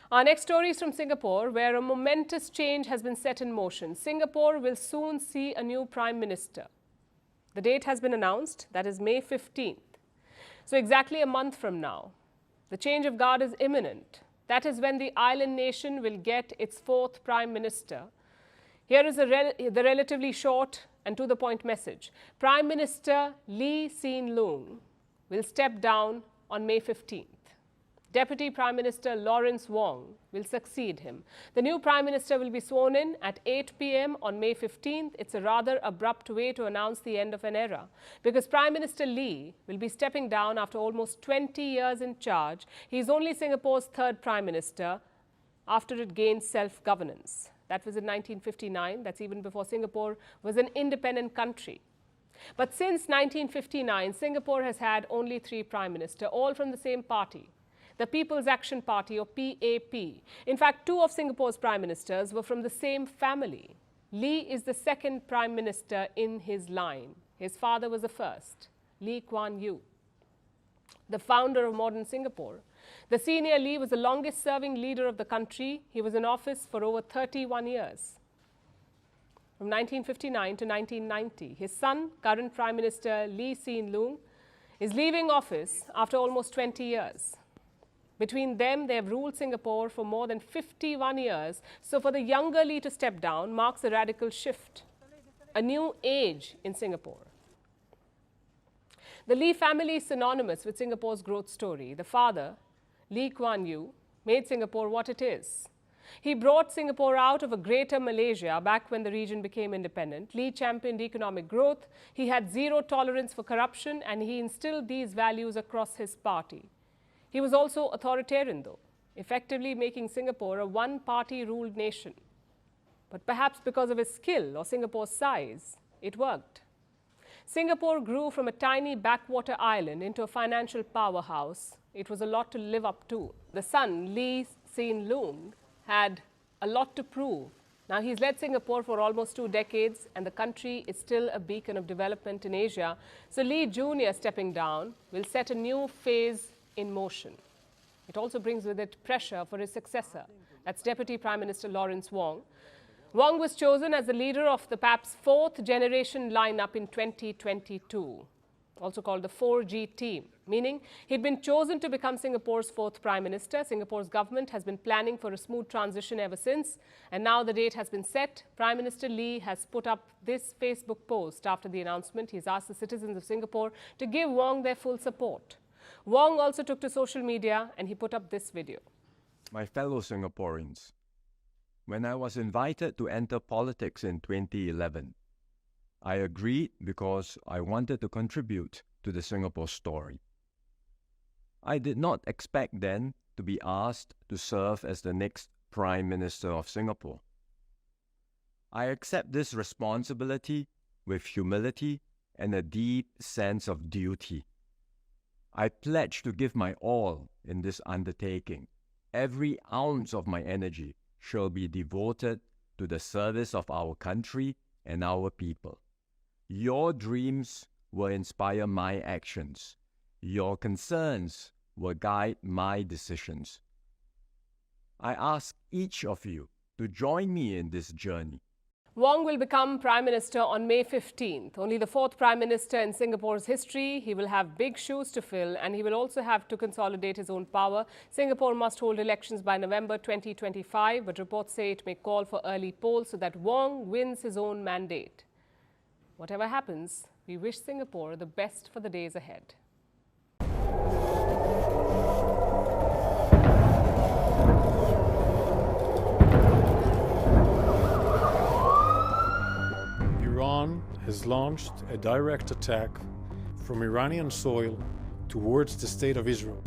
Our next story is from Singapore, where a momentous change has been set in motion. Singapore will soon see a new Prime Minister. The date has been announced, that is May 15th. So exactly a month from now. The change of guard is imminent. That is when the island nation will get its fourth Prime Minister. Here is the relatively short and to-the-point message. Prime Minister Hsien will step down on May 15th. Deputy Prime Minister Lawrence Wong will succeed him. The new Prime Minister will be sworn in at 8 p.m. on May 15th. It's a rather abrupt way to announce the end of an era, because Prime Minister Lee will be stepping down after almost 20 years in charge. He's only Singapore's third Prime Minister after it gained self-governance. That was in 1959. That's even before Singapore was an independent country. But since 1959, Singapore has had only 3 Prime Ministers, all from the same party, the People's Action Party, or PAP. In fact, 2 of Singapore's Prime Ministers were from the same family. Lee is the second Prime Minister in his line. His father was the first, Lee Kuan Yew, the founder of modern Singapore. The senior Lee was the longest-serving leader of the country. He was in office for over 31 years, from 1959 to 1990. His son, current Prime Minister Hsien Loong, is leaving office after almost 20 years. Between them, they have ruled Singapore for more than 51 years. So for the younger Lee to step down marks a radical shift, a new age in Singapore. The Lee family is synonymous with Singapore's growth story. The father, Lee Kuan Yew, made Singapore what it is. He brought Singapore out of a greater Malaysia back when the region became independent. Lee championed economic growth. He had zero tolerance for corruption, and he instilled these values across his party. He was also authoritarian, though, effectively making Singapore a one-party ruled nation. But perhaps because of his skill or Singapore's size, it worked. Singapore grew from a tiny backwater island into a financial powerhouse. It was a lot to live up to. The son, Hsien Loong, had a lot to prove. Now, he's led Singapore for almost 2 decades, and the country is still a beacon of development in Asia. So Lee Jr. stepping down will set a new phase in motion. It also brings with it pressure for his successor. That's Deputy Prime Minister Lawrence Wong. Wong was chosen as the leader of the PAP's 4th generation lineup in 2022, also called the 4G team, meaning he'd been chosen to become Singapore's 4th Prime Minister. Singapore's government has been planning for a smooth transition ever since, and now the date has been set. Prime Minister Lee has put up this Facebook post after the announcement. He's asked the citizens of Singapore to give Wong their full support. Wong also took to social media and he put up this video. My fellow Singaporeans, when I was invited to enter politics in 2011, I agreed because I wanted to contribute to the Singapore story. I did not expect then to be asked to serve as the next Prime Minister of Singapore. I accept this responsibility with humility and a deep sense of duty. I pledge to give my all in this undertaking. Every ounce of my energy shall be devoted to the service of our country and our people. Your dreams will inspire my actions. Your concerns will guide my decisions. I ask each of you to join me in this journey. Wong will become Prime Minister on May 15th, only the 4th Prime Minister in Singapore's history. He will have big shoes to fill, and he will also have to consolidate his own power. Singapore must hold elections by November 2025, but reports say it may call for early polls so that Wong wins his own mandate. Whatever happens, we wish Singapore the best for the days ahead. Iran has launched a direct attack from Iranian soil towards the State of Israel.